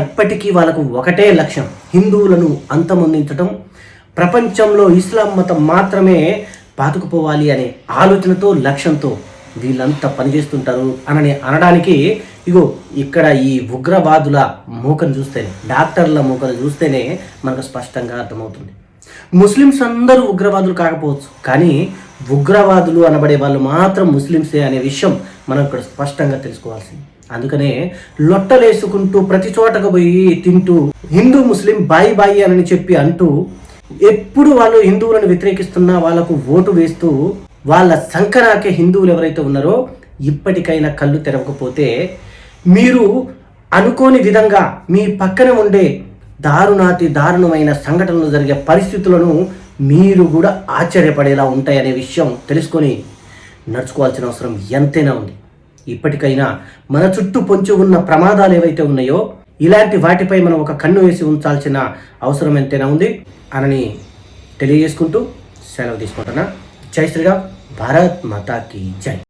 ఎప్పటికీ వాళ్ళకు ఒకటే లక్ష్యం, హిందువులను అంతమొందించటం, ప్రపంచంలో ఇస్లాం మతం మాత్రమే పాతుకుపోవాలి అనే ఆలోచనతో లక్ష్యంతో వీళ్ళంతా పనిచేస్తుంటారు అనడానికి ఇగో ఇక్కడ ఈ ఉగ్రవాదుల మూకను చూస్తేనే, డాక్టర్ల మూకను చూస్తేనే మనకు స్పష్టంగా అర్థమవుతుంది. ముస్లిమ్స్ అందరూ ఉగ్రవాదులు కాకపోవచ్చు, కానీ ఉగ్రవాదులు అనబడే వాళ్ళు మాత్రం ముస్లిమ్సే అనే విషయం మనం ఇక్కడ స్పష్టంగా తెలుసుకోవాల్సింది. అందుకనే లొట్టలేసుకుంటూ ప్రతి చోటకు పోయి తింటూ హిందూ ముస్లిం బాయి బాయి అని చెప్పి అంటూ ఎప్పుడు వాళ్ళు హిందువులను వ్యతిరేకిస్తున్నా వాళ్ళకు ఓటు వేస్తూ వాళ్ళ సంకనాకే హిందువులు ఎవరైతే ఉన్నారో ఇప్పటికైనా కళ్ళు తెరవకపోతే మీరు అనుకోని విధంగా మీ పక్కన ఉండే దారుణమైన సంఘటనలు జరిగే పరిస్థితులను మీరు కూడా ఆశ్చర్యపడేలా ఉంటాయనే విషయం తెలుసుకొని నడుచుకోవాల్సిన అవసరం ఎంతైనా ఉంది. ఇప్పటికైనా మన చుట్టూ పొంచి ఉన్న ప్రమాదాలు ఏవైతే ఉన్నాయో ఇలాంటి వాటిపై మనం ఒక కన్ను వేసి ఉంచాల్సిన అవసరం ఎంతైనా ఉంది అని తెలియజేసుకుంటూ సెలవు తీసుకుంటున్నా. జై శ్రీరామ్, భారత్ మాతా కీ జై.